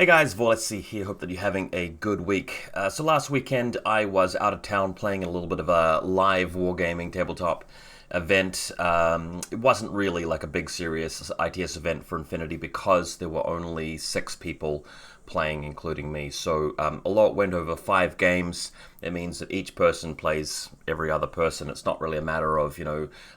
Hey guys, VaulSC here. Hope that you're having a good week. So last weekend I was out of town playing a little bit of a live wargaming tabletop event. It wasn't really like a big serious ITS event for infiNity because there were only 6 people playing, including me. So a lot went over 5 games. It means that each person plays every other person. It's not really a matter of,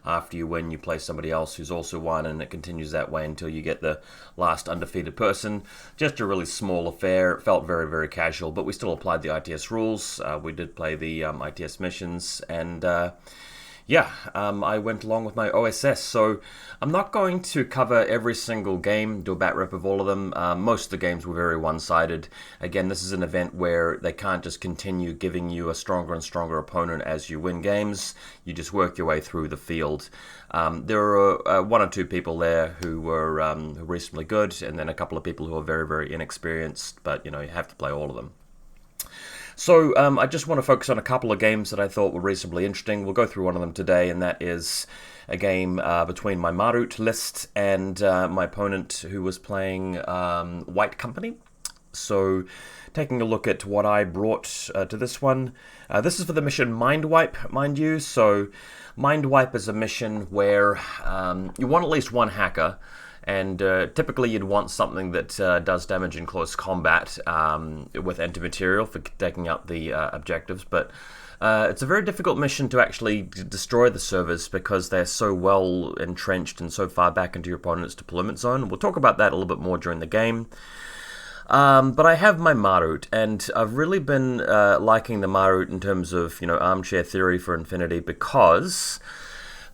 after you win, you play somebody else who's also won, and it continues that way until you get the last undefeated person. Just a really small affair. It felt very, very casual, but we still applied the ITS rules. We did play the ITS missions, and I went along with my OSS. So I'm not going to cover every single game, do a bat rip of all of them. Most of the games were very one-sided. Again, this is an event where they can't just continue giving you a stronger and stronger opponent as you win games. You just work your way through the field. There are 1 or 2 people there who were reasonably good, and then a couple of people who are very, very inexperienced, but you have to play all of them. So I just want to focus on a couple of games that I thought were reasonably interesting. We'll go through one of them today, and that is a game between my Marut list and my opponent who was playing White Company. So taking a look at what I brought to this one. This is for the mission Mindwipe, mind you. So Mindwipe is a mission where you want at least one hacker. And typically you'd want something that does damage in close combat with anti-material for taking out the objectives. But it's a very difficult mission to actually destroy the servers because they're so well entrenched and so far back into your opponent's deployment zone. We'll talk about that a little bit more during the game. But I have my Marut, and I've really been liking the Marut in terms of, armchair theory for infiNity, because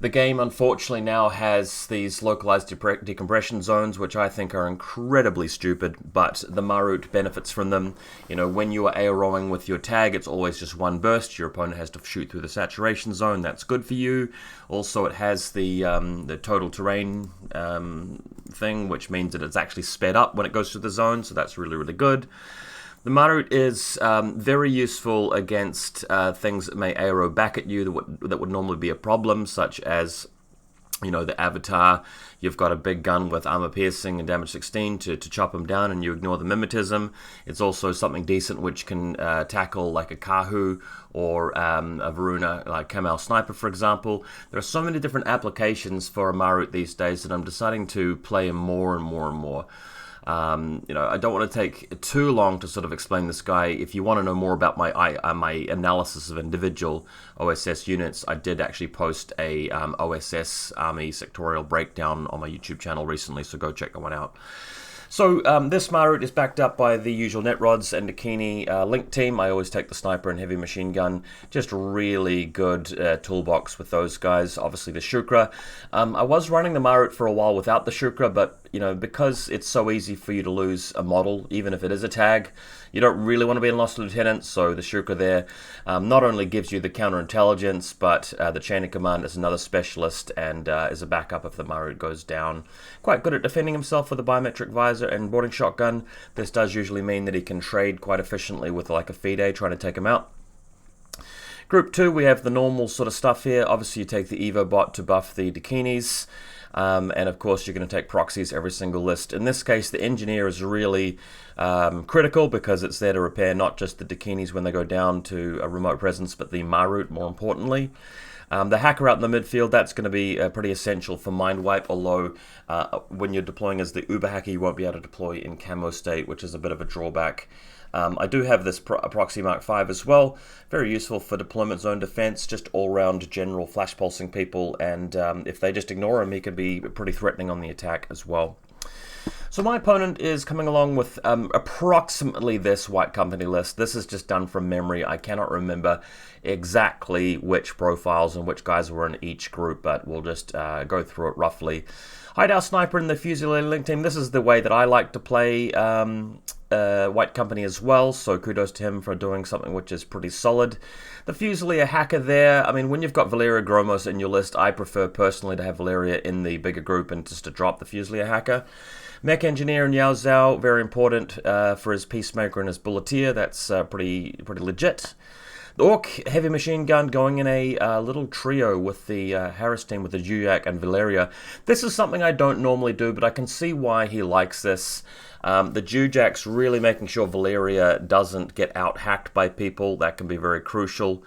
the game, unfortunately, now has these localized decompression zones, which I think are incredibly stupid, but the Marut benefits from them. When you are AOing with your tag, it's always just one burst. Your opponent has to shoot through the saturation zone. That's good for you. Also, it has the total terrain thing, which means that it's actually sped up when it goes through the zone, so that's really, really good. The Marut is very useful against things that may arrow back at you that would normally be a problem, such as, the Avatar. You've got a big gun with armor piercing and damage 16 to chop them down, and you ignore the mimetism. It's also something decent which can tackle like a Kahu or a Varuna, like Kamal Sniper, for example. There are so many different applications for a Marut these days that I'm deciding to play him more and more and more. I don't want to take too long to sort of explain this guy. If you want to know more about my analysis of individual OSS units, I did actually post a OSS Army sectorial breakdown on my YouTube channel recently, so go check that one out. So this Marut is backed up by the usual Netrods and Dakini link team. I always take the sniper and heavy machine gun. Just really good toolbox with those guys. Obviously the Shukra. I was running the Marut for a while without the Shukra, but because it's so easy for you to lose a model, even if it is a tag, you don't really want to be in Lost Lieutenant, so the Shukra there not only gives you the counterintelligence, but the chain of command is another specialist and is a backup if the Marut goes down. Quite good at defending himself with a biometric visor and boarding shotgun. This does usually mean that he can trade quite efficiently with like a FIDE trying to take him out. Group 2, we have the normal sort of stuff here. Obviously you take the Evo bot to buff the Dakinis. And of course you're going to take proxies every single list. In this case the engineer is really critical because it's there to repair not just the Dakinis when they go down to a remote presence, but the Marut more importantly. The hacker out in the midfield, that's going to be pretty essential for Mindwipe, although when you're deploying as the Uber hacker you won't be able to deploy in camo state, which is a bit of a drawback. I do have this Proxy Mark V as well, very useful for deployment zone defense, just all-round general flash pulsing people, and if they just ignore him, he can be pretty threatening on the attack as well. So my opponent is coming along with approximately this White Company list. This is just done from memory. I cannot remember exactly which profiles and which guys were in each group, but we'll just go through it roughly. Hideout Sniper in the Fusilier Link team. This is the way that I like to play White Company as well, so kudos to him for doing something which is pretty solid. The Fusilier hacker there, I mean, when you've got Valeria Gromos in your list, I prefer personally to have Valeria in the bigger group and just to drop the Fusilier hacker. Mech Engineer and Yao Zhao, very important for his Peacemaker and his Bulleteer. That's pretty legit. The Orc Heavy Machine Gun going in a little trio with the Harris team with the Juyak and Valeria. This is something I don't normally do, but I can see why he likes this. The Jujac's really making sure Valeria doesn't get out-hacked by people. That can be very crucial.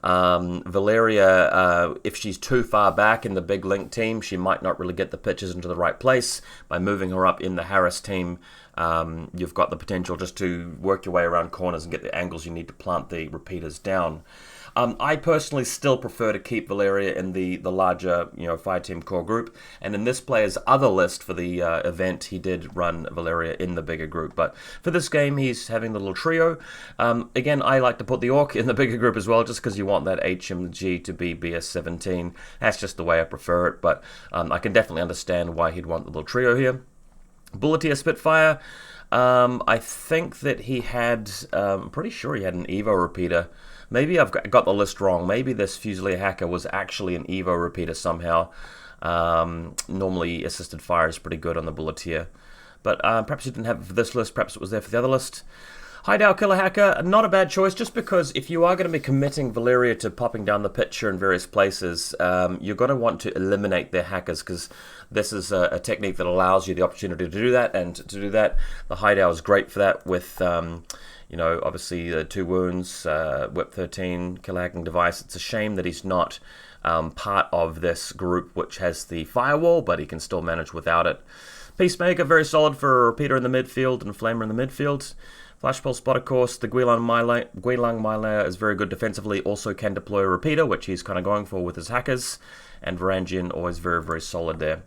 Valeria, if she's too far back in the big link team, she might not really get the pitches into the right place. By moving her up in the Harris team, you've got the potential just to work your way around corners and get the angles you need to plant the repeaters down. I personally still prefer to keep Valeria in the larger, 5-team core group. And in this player's other list for the event, he did run Valeria in the bigger group. But for this game, he's having the little trio. Again, I like to put the Orc in the bigger group as well, just because you want that HMG to be BS17. That's just the way I prefer it. But I can definitely understand why he'd want the little trio here. Bulletier Spitfire. I think that he had, I'm pretty sure he had an Evo repeater. Maybe I've got the list wrong. Maybe this Fusilier hacker was actually an Evo repeater somehow. Normally assisted fire is pretty good on the Bulletier. But perhaps he didn't have it for this list, perhaps it was there for the other list. Hideout Killer Hacker, not a bad choice, just because if you are going to be committing Valeria to popping down the picture in various places, you're going to want to eliminate their hackers, because this is a technique that allows you the opportunity to do that, and to do that, the Hideout is great for that with, obviously 2 wounds, Whip 13, Killer Hacking Device. It's a shame that he's not part of this group which has the Firewall, but he can still manage without it. Peacemaker, very solid for a repeater in the midfield and Flamer in the midfield. Flash Pulse Spot, of course. The Guilang Mylayer is very good defensively, also can deploy a repeater, which he's kind of going for with his hackers. And Varangian, always very, very solid there.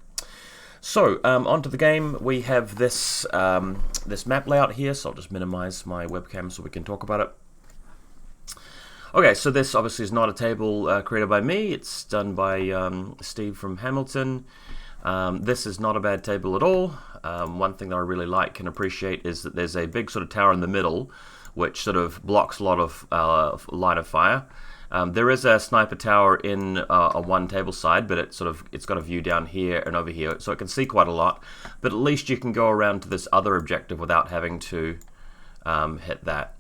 So, onto the game. We have this this map layout here, so I'll just minimize my webcam so we can talk about it. Okay, so this obviously is not a table created by me. It's done by Steve from Hamilton. This is not a bad table at all. One thing that I really like and appreciate is that there's a big sort of tower in the middle which sort of blocks a lot of line of fire. There is a sniper tower in a one table side, but it's got a view down here and over here, so it can see quite a lot. But at least you can go around to this other objective without having to hit that.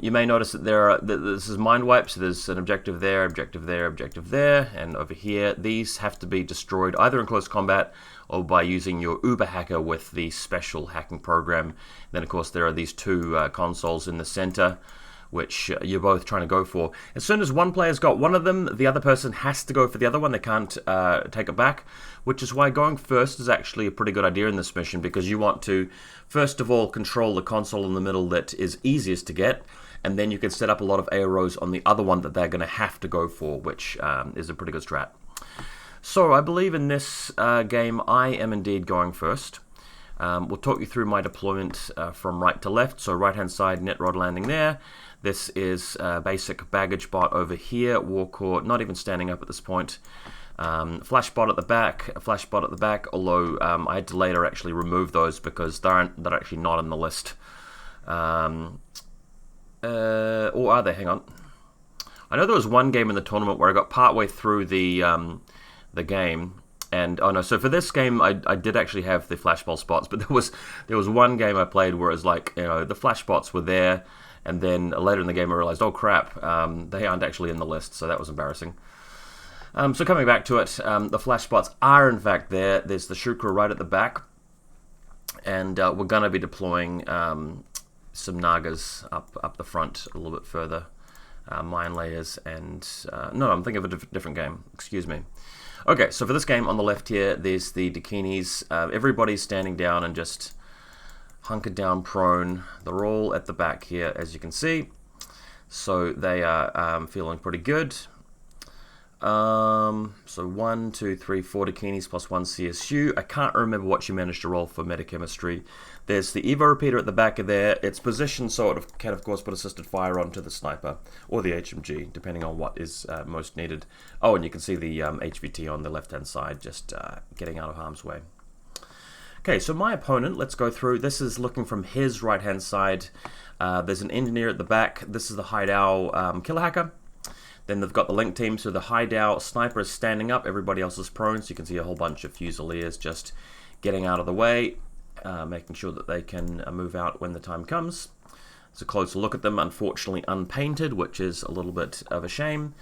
You may notice that this is Mindwipe, so there's an objective there, objective there, objective there, and over here. These have to be destroyed either in close combat or by using your Uber hacker with the special hacking program. Then, of course, there are these 2 consoles in the center, which you're both trying to go for. As soon as one player's got one of them, the other person has to go for the other one. They can't take it back, which is why going first is actually a pretty good idea in this mission, because you want to, first of all, control the console in the middle that is easiest to get, and then you can set up a lot of arrows on the other one that they're going to have to go for, which is a pretty good strat. So I believe in this game I am indeed going first. We'll talk you through my deployment from right to left. So right-hand side, net rod landing there. This is basic baggage bot over here. Warcore not even standing up at this point. Flash bot at the back, a flash bot at the back, although I had to later actually remove those because they're actually not on the list. Or are they? Hang on. I know there was one game in the tournament where I got partway through the game, and oh no, so for this game I did actually have the flashball spots, but there was one game I played where it was like, the flash spots were there, and then later in the game I realized, oh crap, they aren't actually in the list, so that was embarrassing. So coming back to it, the flash spots are in fact there. There's the Shukra right at the back, and we're going to be deploying some Nagas up the front a little bit further. Mine layers and... no, I'm thinking of a different game. Excuse me. Okay, so for this game on the left here, there's the Dakinis. Everybody's standing down and just hunkered down prone. They're all at the back here, as you can see. So they are feeling pretty good. So 1, 2, 3, 4 Dakinis plus 1 CSU. I can't remember what you managed to roll for metachemistry. There's the Evo repeater at the back of there. It's positioned so it can, of course, put assisted fire onto the sniper or the HMG, depending on what is most needed. Oh, and you can see the HVT on the left-hand side, just getting out of harm's way. Okay, so my opponent, let's go through. This is looking from his right-hand side. There's an engineer at the back. This is the Hideout killer hacker. Then they've got the link team, so the Hideout sniper is standing up, everybody else is prone, so you can see a whole bunch of Fusiliers just getting out of the way, making sure that they can move out when the time comes. It's a closer look at them, unfortunately unpainted, which is a little bit of a shame.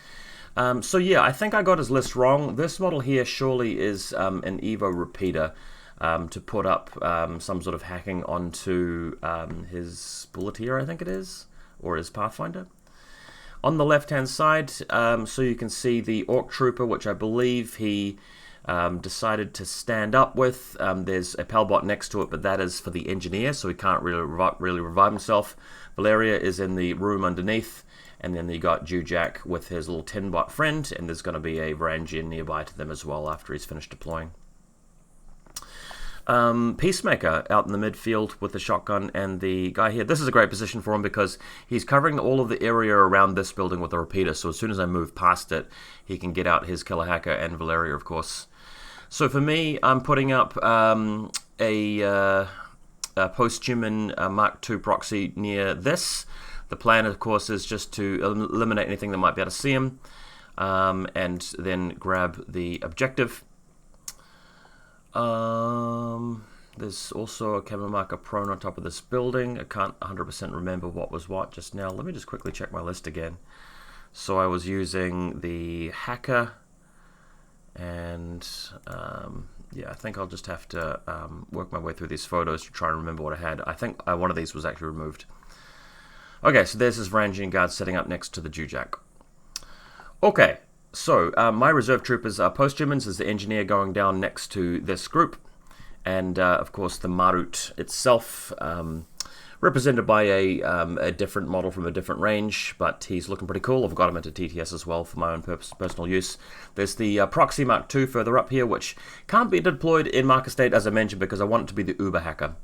So yeah, I think I got his list wrong. This model here surely is an Evo repeater. to put up some sort of hacking onto his Bulletier, I think it is, or his Pathfinder. On the left-hand side, so you can see the Orc Trooper, which I believe he decided to stand up with. There's a Palbot next to it, but that is for the Engineer, so he can't really revive himself. Valeria is in the room underneath, and then you got Jujak with his little Tinbot friend, and there's going to be a Varangian nearby to them as well after he's finished deploying. Peacemaker out in the midfield with the shotgun and the guy here. This is a great position for him because he's covering all of the area around this building with a repeater, so as soon as I move past it, he can get out his Killer Hacker and Valeria, of course. So for me, I'm putting up a post-human Mark II proxy near this. The plan, of course, is just to eliminate anything that might be able to see him, and then grab the objective. There's also a camera marker prone on top of this building. I can't 100% remember what was what just now. Let me just quickly check my list again. So I was using the hacker, and yeah, I think I'll just have to work my way through these photos to try and remember what I had. I think one of these was actually removed. Okay, so there's his Varangian guard setting up next to the Jujak. Okay. So, my reserve troopers are post-humans. There's the Engineer going down next to this group. And, of course, the Marut itself, represented by a different model from a different range, but he's looking pretty cool. I've got him into TTS as well for my own personal use. There's the Proxy Mark II further up here, which can't be deployed in Marker State, as I mentioned, because I want it to be the Uber Hacker.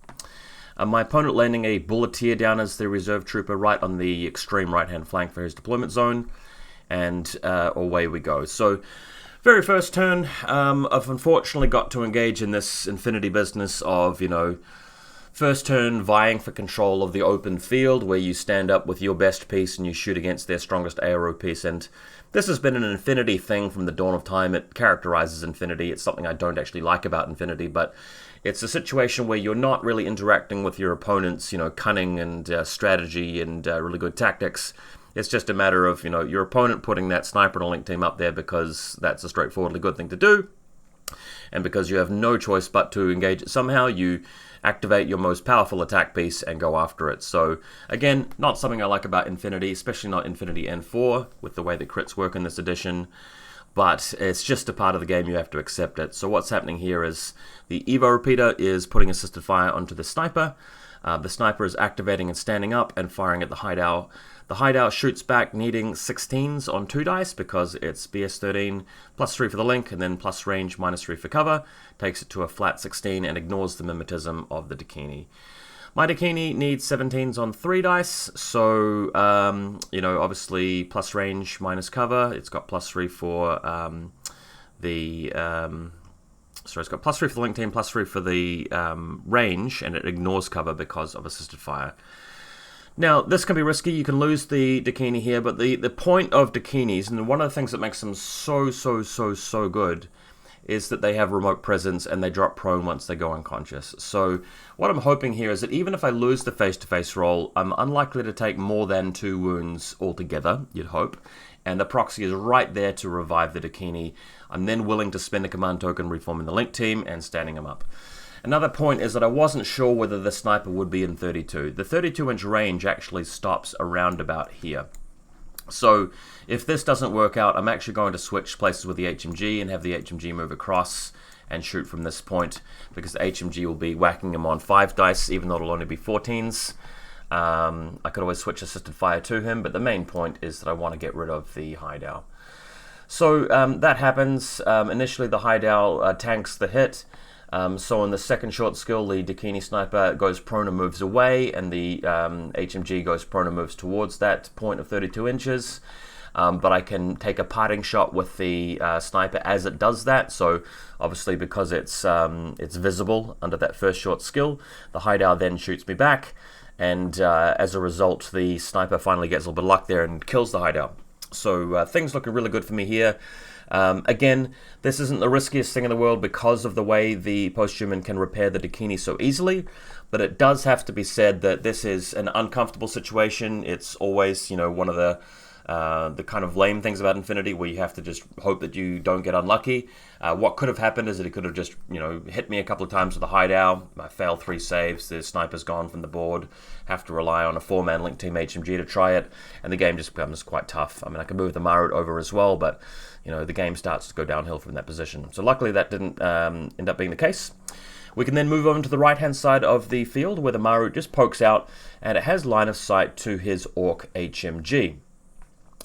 My opponent landing a Bulletier down as the reserve trooper right on the extreme right-hand flank for his deployment zone. And away we go. So, very first turn, I've unfortunately got to engage in this infiNity business of, you know, first turn vying for control of the open field where you stand up with your best piece and you shoot against their strongest ARO piece. And this has been an infiNity thing from the dawn of time. It characterizes infiNity. It's something I don't actually like about infiNity, but it's a situation where you're not really interacting with your opponent's, you know, cunning and strategy and really good tactics. It's just a matter of, you know, your opponent putting that sniper and a link team up there because that's a straightforwardly good thing to do. And because you have no choice but to engage it somehow, you activate your most powerful attack piece and go after it. So, again, not something I like about infiNity, especially not infiNity N4, with the way the crits work in this edition. But it's just a part of the game, you have to accept it. So what's happening here is the Evo Repeater is putting assisted fire onto the sniper. The sniper is activating and standing up and firing at the hideout. The hideout shoots back needing 16s on 2 dice because it's BS13 plus 3 for the link and then plus range minus 3 for cover. Takes it to a flat 16 and ignores the mimetism of the Dakini. My Dakini needs 17s on 3 dice, so, you know, obviously plus range minus cover. It's got plus 3 for it's got plus 3 for the link team, plus 3 for the range, and it ignores cover because of assisted fire. Now, this can be risky. You can lose the Dakini here, but the point of Dakinis, and one of the things that makes them so good, is that they have remote presence and they drop prone once they go unconscious. So what I'm hoping here is that even if I lose the face-to-face roll, I'm unlikely to take more than 2 wounds altogether, you'd hope. And the proxy is right there to revive the Dakini. I'm then willing to spend a command token reforming the link team and standing him up. Another point is that I wasn't sure whether the sniper would be in 32. The 32-inch range actually stops around about here. So if this doesn't work out, I'm actually going to switch places with the HMG and have the HMG move across and shoot from this point, because the HMG will be whacking him on 5 dice, even though it'll only be 14s. I could always switch assisted fire to him, but the main point is that I want to get rid of the hideout. So that happens. Initially the hideout tanks the hit. So in the second short skill, the Dakini sniper goes prone and moves away, and the HMG goes prone and moves towards that point of 32 inches. But I can take a parting shot with the sniper as it does that. So obviously, because it's visible under that first short skill, the hideout then shoots me back, and as a result, the sniper finally gets a little bit of luck there and kills the hideout. So things looking really good for me here. Again, this isn't the riskiest thing in the world because of the way the posthuman can repair the Dakini so easily, but it does have to be said that this is an uncomfortable situation. It's always, you know, one of the the kind of lame things about infiNity where you have to just hope that you don't get unlucky. What could have happened is that he could have just, hit me a couple of times with a hideout. I fail 3 saves, the sniper's gone from the board, have to rely on a 4-man link team HMG to try it, and the game just becomes quite tough. I mean, I can move the Marut over as well, but the game starts to go downhill from that position. So luckily that didn't end up being the case. We can then move on to the right-hand side of the field where the Marut just pokes out and it has line of sight to his Orc HMG.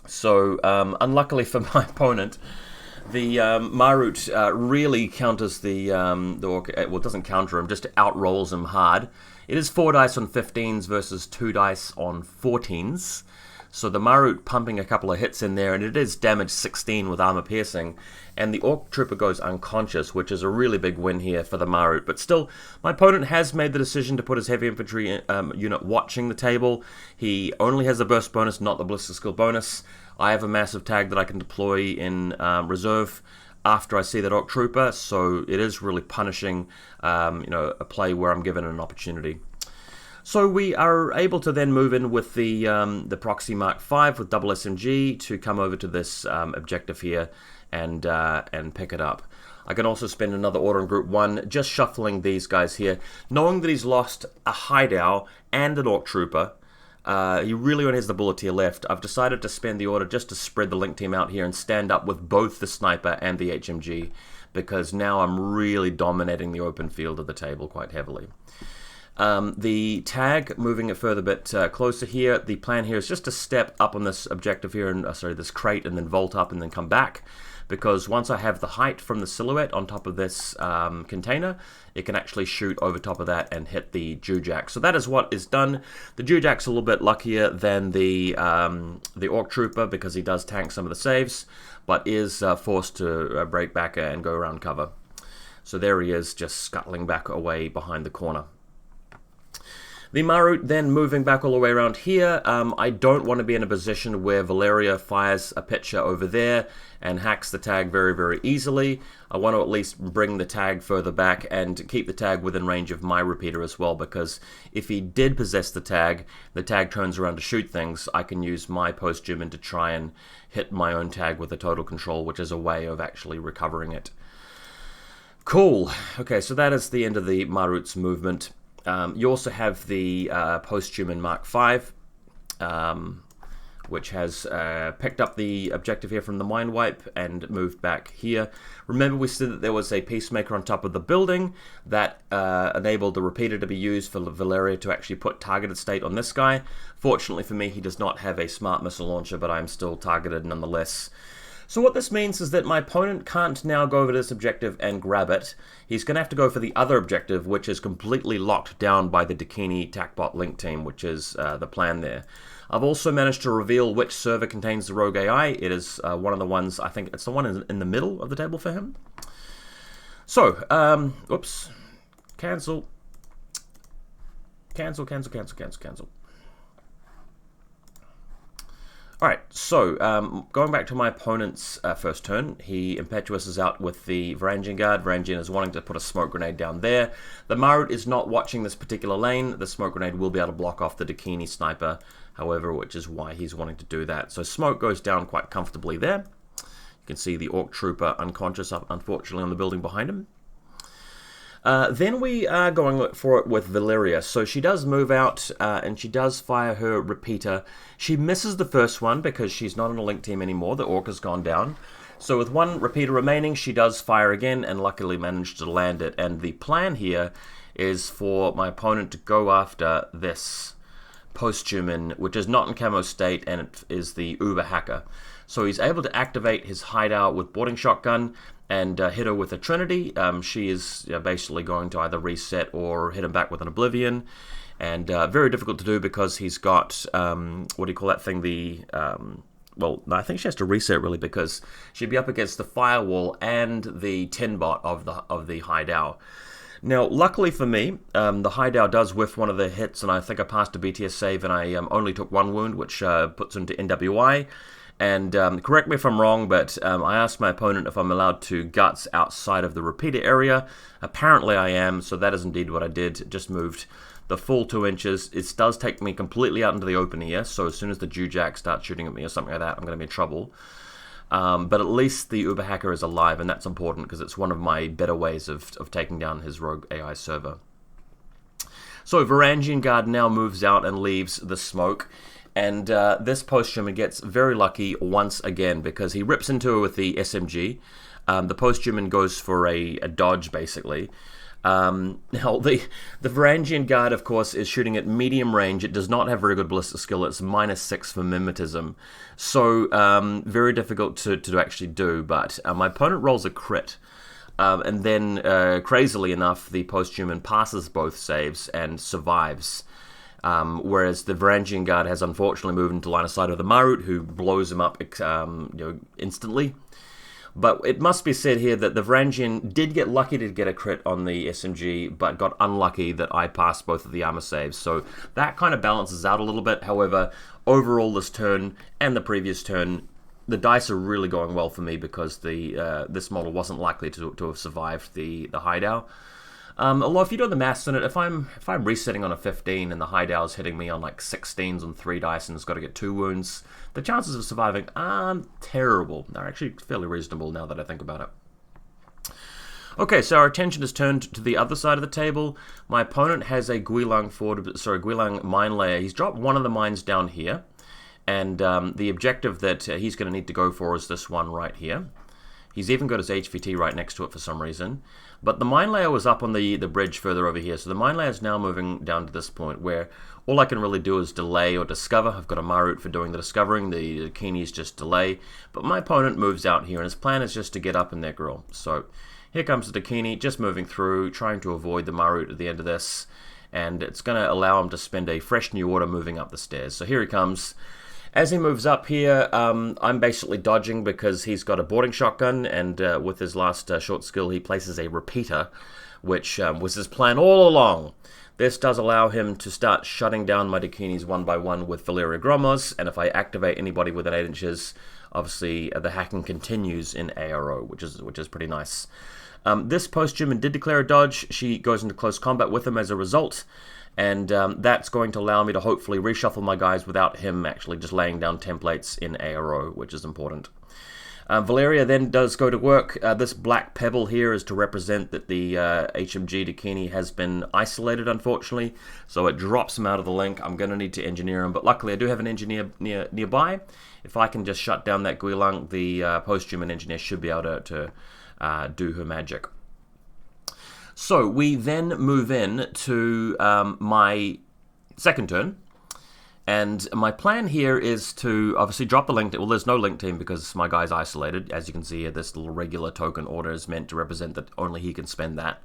So, unluckily for my opponent, the Marut really counters the Orc. Well, it doesn't counter him, just outrolls him hard. It is 4 dice on 15s versus 2 dice on 14s. So the Marut pumping a couple of hits in there, and it is damage 16 with armor piercing. And the Orc Trooper goes unconscious, which is a really big win here for the Marut. But still, my opponent has made the decision to put his heavy infantry unit watching the table. He only has the burst bonus, not the ballistic skill bonus. I have a massive tag that I can deploy in reserve after I see that Orc Trooper, so it is really punishing a play where I'm given an opportunity. So we are able to then move in with the Proxy Mark V with double SMG to come over to this objective here and pick it up. I can also spend another order in Group 1 just shuffling these guys here, knowing that he's lost a hideout and an Orc Trooper. He really only has the bulleteer left. I've decided to spend the order just to spread the link team out here and stand up with both the sniper and the HMG, because now I'm really dominating the open field of the table quite heavily. The tag, moving it further a bit closer here, the plan here is just to step up on this objective here, and this crate, and then vault up and then come back, because once I have the height from the silhouette on top of this container, it can actually shoot over top of that and hit the Jujak. So that is what is done. The Jujak's a little bit luckier than the Orc Trooper because he does tank some of the saves, but is forced to break back and go around cover. So there he is, just scuttling back away behind the corner. The Marut then moving back all the way around here. I don't want to be in a position where Valeria fires a pitcher over there and hacks the tag very, very easily. I want to at least bring the tag further back and keep the tag within range of my repeater as well, because if he did possess the tag turns around to shoot things, I can use my post-German to try and hit my own tag with a total control, which is a way of actually recovering it. Cool. Okay, so that is the end of the Marut's movement. You also have the post-Human Mark V, which has picked up the objective here from the Mindwipe and moved back here. Remember, we said that there was a Peacemaker on top of the building that enabled the repeater to be used for Valeria to actually put targeted state on this guy. Fortunately for me, he does not have a smart missile launcher, but I'm still targeted nonetheless. So what this means is that my opponent can't now go over to this objective and grab it. He's going to have to go for the other objective, which is completely locked down by the Dakini TACBot link team, which is the plan there. I've also managed to reveal which server contains the rogue AI. It is one of the ones, I think it's the one in the middle of the table for him. So, oops, cancel. Alright, so going back to my opponent's first turn, he impetuouses out with the Varangian Guard. Varangian is wanting to put a smoke grenade down there. The Marut is not watching this particular lane. The smoke grenade will be able to block off the Dakini sniper, however, which is why he's wanting to do that. So smoke goes down quite comfortably there. You can see the Orc Trooper unconscious, unfortunately, on the building behind him. Then we are going for it with Valeria. So she does move out and she does fire her repeater. She misses the first one because she's not on a link team anymore. The Orc has gone down. So with one repeater remaining, she does fire again and luckily managed to land it. And the plan here is for my opponent to go after this post-human, which is not in camo state, and it is the Uber Hacker. So he's able to activate his hideout with boarding shotgun and hit her with a Trinity. She is basically going to either reset or hit him back with an Oblivion. And very difficult to do because he's got, what do you call that thing, well, no, I think she has to reset really because she'd be up against the firewall and the tin bot of the hideout. Now, luckily for me, the hideout does whiff one of the hits, and I think I passed a BTS save, and I only took one wound, which puts into NWI. And correct me if I'm wrong, but I asked my opponent if I'm allowed to guts outside of the repeater area. Apparently I am, so that is indeed what I did. Just moved the full 2 inches. It does take me completely out into the open here, so as soon as the Jewjack starts shooting at me or something like that, I'm going to be in trouble. But at least the Uber hacker is alive, and that's important because it's one of my better ways of taking down his rogue AI server. So Varangian Guard now moves out and leaves the smoke, and this post-human gets very lucky once again because he rips into her with the SMG. The post-human goes for a dodge, basically. Now, the Varangian Guard, of course, is shooting at medium range. It does not have very good ballistic skill. It's -6 for mimetism. So, very difficult to actually do, but my opponent rolls a crit. And then, crazily enough, the post-human passes both saves and survives. Whereas the Varangian Guard has unfortunately moved into line of sight of the Marut, who blows him up instantly. But it must be said here that the Varangian did get lucky to get a crit on the SMG, but got unlucky that I passed both of the armor saves. So that kind of balances out a little bit. However, overall this turn and the previous turn, the dice are really going well for me because this model wasn't likely to have survived the hideout. Although if you do the maths on it, if I'm resetting on a 15 and the hideout's hitting me on like 16s on 3 dice and it's got to get 2 wounds, the chances of surviving aren't terrible. They're actually fairly reasonable now that I think about it. Okay, so our attention is turned to the other side of the table. My opponent has a Guilang mine layer. He's dropped one of the mines down here, and the objective that he's going to need to go for is this one right here. He's even got his HVT right next to it for some reason. But the mine layer was up on the bridge further over here, so the mine layer is now moving down to this point where all I can really do is delay or discover. I've got a Marut for doing the discovering, the Dakini's just delay. But my opponent moves out here, and his plan is just to get up in their grill. So here comes the Dakini, just moving through, trying to avoid the Marut at the end of this. And it's going to allow him to spend a fresh new order moving up the stairs. So here he comes. As he moves up here, I'm basically dodging because he's got a boarding shotgun, and with his last short skill, he places a repeater, which was his plan all along. This does allow him to start shutting down my Dakinis one by one with Valeria Gromos, and if I activate anybody within 8 inches, obviously the hacking continues in ARO, which is pretty nice. This post-human did declare a dodge. She goes into close combat with him as a result. And that's going to allow me to hopefully reshuffle my guys without him actually just laying down templates in ARO, which is important. Valeria then does go to work. This black pebble here is to represent that the HMG Dakini has been isolated, unfortunately. So it drops him out of the link. I'm going to need to engineer him, but luckily I do have an engineer nearby. If I can just shut down that Guilang, the post-human engineer should be able to do her magic. So we then move in to my second turn, and my plan here is to obviously drop the link team. Well, there's no link team because my guy's isolated. As you can see here, this little regular token order is meant to represent that only he can spend that.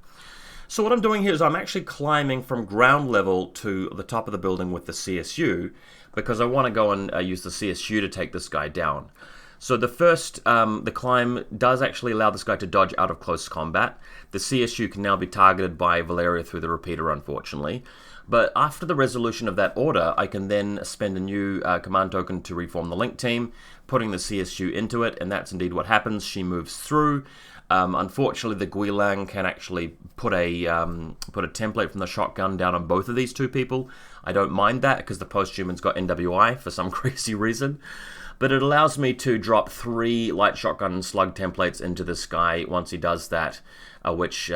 So what I'm doing here is I'm actually climbing from ground level to the top of the building with the CSU because I want to go and use the CSU to take this guy down. So the first, the climb does actually allow this guy to dodge out of close combat. The CSU can now be targeted by Valeria through the repeater, unfortunately. But after the resolution of that order, I can then spend a new command token to reform the link team, putting the CSU into it, and that's indeed what happens. She moves through. Unfortunately, the Guilang can actually put a template from the shotgun down on both of these two people. I don't mind that because the post-human's got NWI for some crazy reason. But it allows me to drop 3 light shotgun and slug templates into this guy once he does that, which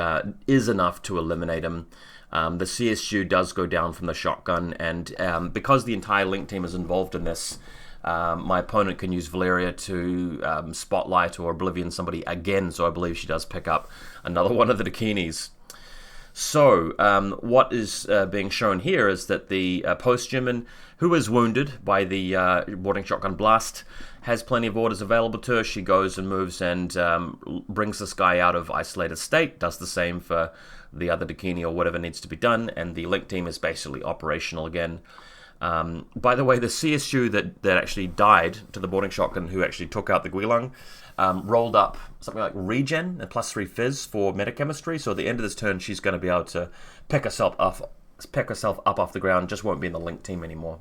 is enough to eliminate him. The CSU does go down from the shotgun, and because the entire link team is involved in this, my opponent can use Valeria to spotlight or oblivion somebody again, so I believe she does pick up another one of the Dakinis. So, what is being shown here is that the post-human, who is wounded by the boarding shotgun blast, has plenty of orders available to her. She goes and moves and brings this guy out of isolated state, does the same for the other Dakini or whatever needs to be done, and the link team is basically operational again. By the way, the CSU that actually died to the boarding shotgun, who actually took out the Guilang, rolled up something like regen and +3 fizz for metachemistry. So at the end of this turn, she's going to be able to pick herself up off the ground. Just won't be in the link team anymore.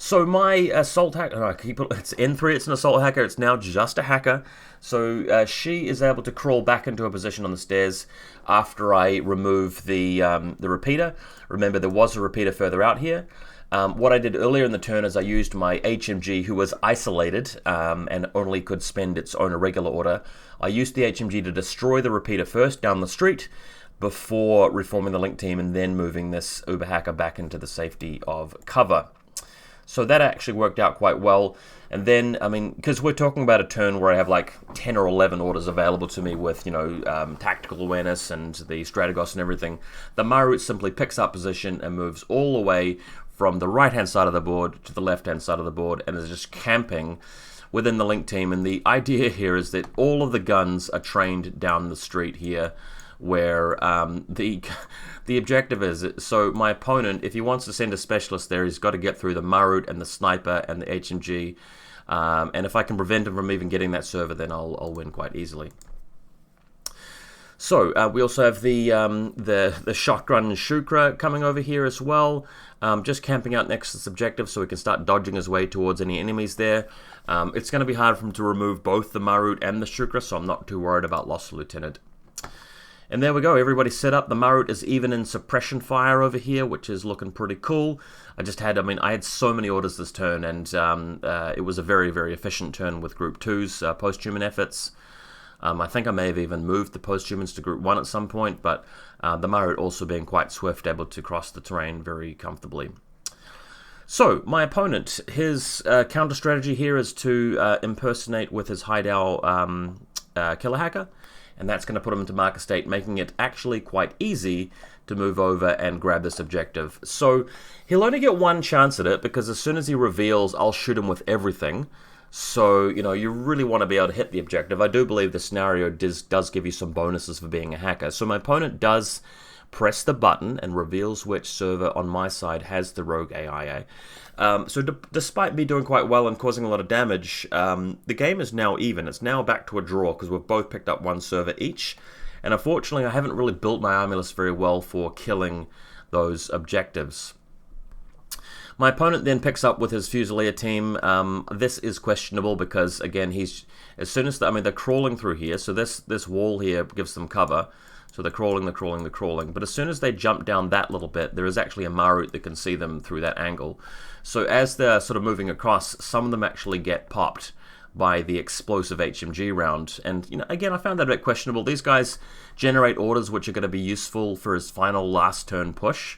So my assault hacker, no, it's N3, it's an assault hacker, it's now just a hacker. So she is able to crawl back into a position on the stairs after I remove the repeater. Remember, there was a repeater further out here. What I did earlier in the turn is I used my HMG, who was isolated and only could spend its own irregular order. I used the HMG to destroy the repeater first down the street before reforming the link team and then moving this Uber hacker back into the safety of cover. So that actually worked out quite well. And then, I mean, because we're talking about a turn where I have like 10 or 11 orders available to me with, tactical awareness and the Strategos and everything, the Marut simply picks up position and moves all the way from the right-hand side of the board to the left-hand side of the board and is just camping within the link team. And the idea here is that all of the guns are trained down the street here, where the objective is, so my opponent, if he wants to send a specialist there, he's got to get through the Marut and the sniper and the HMG, and if I can prevent him from even getting that server, then I'll win quite easily. So we also have the shotgun Shukra coming over here as well, just camping out next to this objective so he can start dodging his way towards any enemies there. It's going to be hard for him to remove both the Marut and the Shukra, so I'm not too worried about loss of Lieutenant. And there we go, everybody's set up. The Marut is even in suppression fire over here, which is looking pretty cool. I had so many orders this turn, and it was a very, very efficient turn with Group 2's post-human efforts. I think I may have even moved the post-humans to Group 1 at some point, but the Marut also being quite swift, able to cross the terrain very comfortably. So, my opponent, his counter strategy here is to impersonate with his hideout killer hacker, and that's going to put him into marker state, making it actually quite easy to move over and grab this objective. So he'll only get one chance at it, because as soon as he reveals, I'll shoot him with everything. So, you really want to be able to hit the objective. I do believe the scenario does give you some bonuses for being a hacker. So my opponent does press the button and reveals which server on my side has the rogue AIA. So despite me doing quite well and causing a lot of damage, the game is now even. It's now back to a draw because we've both picked up one server each. And unfortunately, I haven't really built my army list very well for killing those objectives. My opponent then picks up with his Fusilier team. This is questionable because, again, they're crawling through here. So this wall here gives them cover. So they're crawling. But as soon as they jump down that little bit, there is actually a Marut that can see them through that angle. So as they're sort of moving across, some of them actually get popped by the explosive HMG round. And, again, I found that a bit questionable. These guys generate orders which are going to be useful for his final last turn push.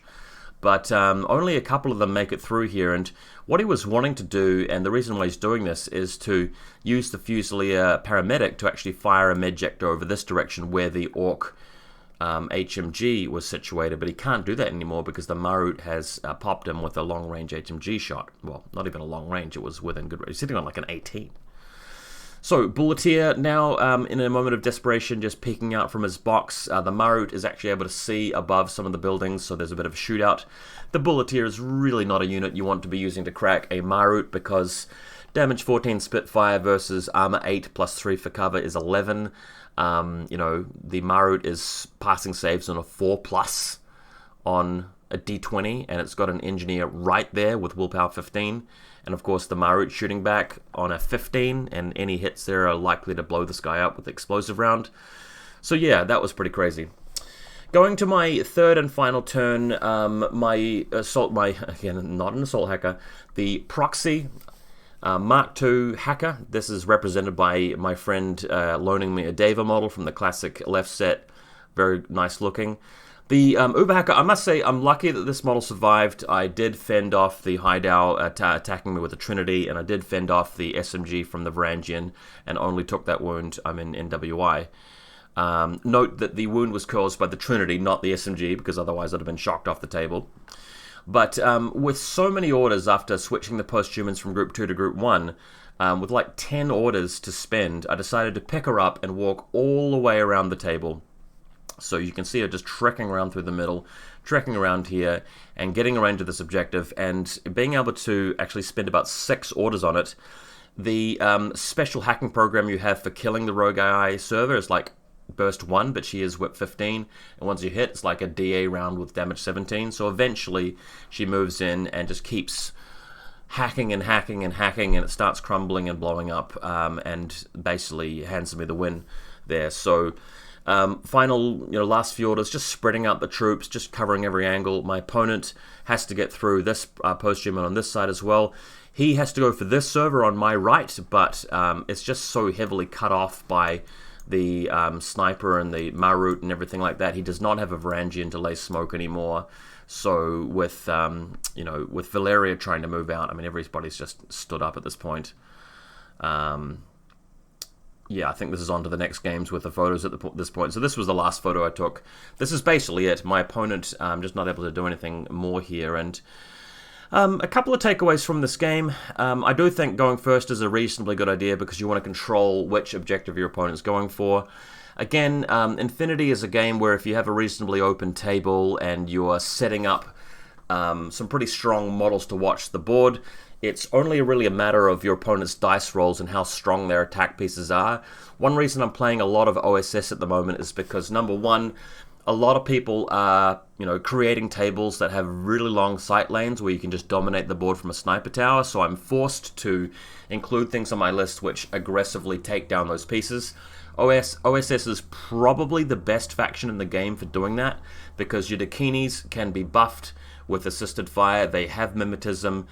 But only a couple of them make it through here. And what he was wanting to do, and the reason why he's doing this, is to use the Fusilier paramedic to actually fire a medjector over this direction where the Orc HMG was situated, but he can't do that anymore because the Marut has popped him with a long-range HMG shot. Well, not even a long range, it was within good range. He's sitting on like an 18. So, Bulletier now, in a moment of desperation, just peeking out from his box. The Marut is actually able to see above some of the buildings, so there's a bit of a shootout. The Bulletier is really not a unit you want to be using to crack a Marut because damage 14 Spitfire versus armor 8 plus 3 for cover is 11. The Marut is passing saves on a 4+ on a D20, and it's got an engineer right there with willpower 15. And of course the Marut shooting back on a 15, and any hits there are likely to blow this guy up with the explosive round. So yeah, that was pretty crazy. Going to my third and final turn, again, not an assault hacker, the proxy Mark II hacker. This is represented by my friend loaning me a Deva model from the classic left set. Very nice looking. The Uber hacker, I must say, I'm lucky that this model survived. I did fend off the hideout attacking me with a Trinity, and I did fend off the SMG from the Varangian and only took that wound. I'm in NWI. Note that the wound was caused by the Trinity, not the SMG, because otherwise I'd have been shocked off the table. But with so many orders after switching the post-humans from Group 2 to Group 1, with like 10 orders to spend, I decided to pick her up and walk all the way around the table. So you can see her just trekking around through the middle, trekking around here, and getting around to this objective, and being able to actually spend about 6 orders on it. The special hacking program you have for killing the Rogue AI server is like burst 1, but she is whip 15, and once you hit, it's like a DA round with damage 17, so eventually she moves in and just keeps hacking and hacking and hacking, and it starts crumbling and blowing up, and basically hands me the win there. So final, last few orders, just spreading out the troops, just covering every angle. My opponent has to get through this post-human on this side as well. He has to go for this server on my right, but it's just so heavily cut off by the sniper and the Marut and everything like that. He does not have a Varangian to lay smoke anymore. So with with Valeria trying to move out, I mean, everybody's just stood up at this point. Yeah, I think this is on to the next games with the photos at this point. So this was the last photo I took. This is basically it. My opponent just not able to do anything more here. And a couple of takeaways from this game. I do think going first is a reasonably good idea because you want to control which objective your opponent's going for. Again, infiNity is a game where if you have a reasonably open table and you're setting up some pretty strong models to watch the board, it's only really a matter of your opponent's dice rolls and how strong their attack pieces are. One reason I'm playing a lot of OSS at the moment is because, number one, a lot of people are, creating tables that have really long sight lanes where you can just dominate the board from a sniper tower, so I'm forced to include things on my list which aggressively take down those pieces. OSS is probably the best faction in the game for doing that because your Dakinis can be buffed with assisted fire, they have mimetism,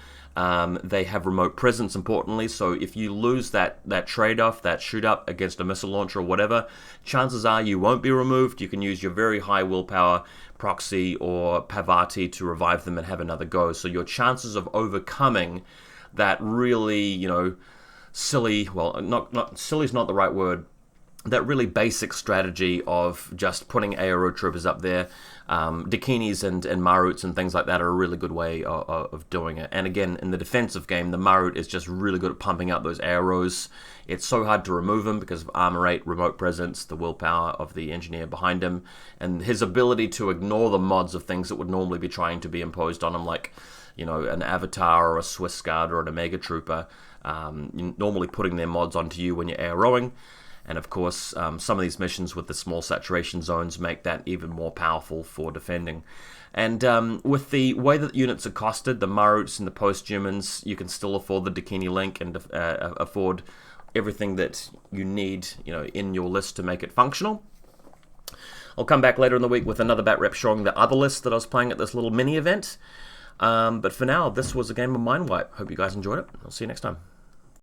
they have remote presence, importantly, so if you lose that trade-off, that shoot-up against a missile launcher or whatever, chances are you won't be removed. You can use your very high willpower proxy or Pavati to revive them and have another go, so your chances of overcoming that really, silly, well, not silly is not the right word, that really basic strategy of just putting ARO troopers up there, Dakinis and Maruts and things like that are a really good way of doing it. And again, in the defensive game, the Marut is just really good at pumping out those arrows. It's so hard to remove him because of armor rate, remote presence, the willpower of the engineer behind him, and his ability to ignore the mods of things that would normally be trying to be imposed on him, like an Avatar or a Swiss Guard or an Omega Trooper, normally putting their mods onto you when you're AROing. And of course, some of these missions with the small saturation zones make that even more powerful for defending. And with the way that units are costed, the Maruts and the Post-Humans, you can still afford the Dakini Link and afford everything that you need, in your list to make it functional. I'll come back later in the week with another bat rep showing the other list that I was playing at this little mini event. But for now, this was a game of Mindwipe. Hope you guys enjoyed it. I'll see you next time.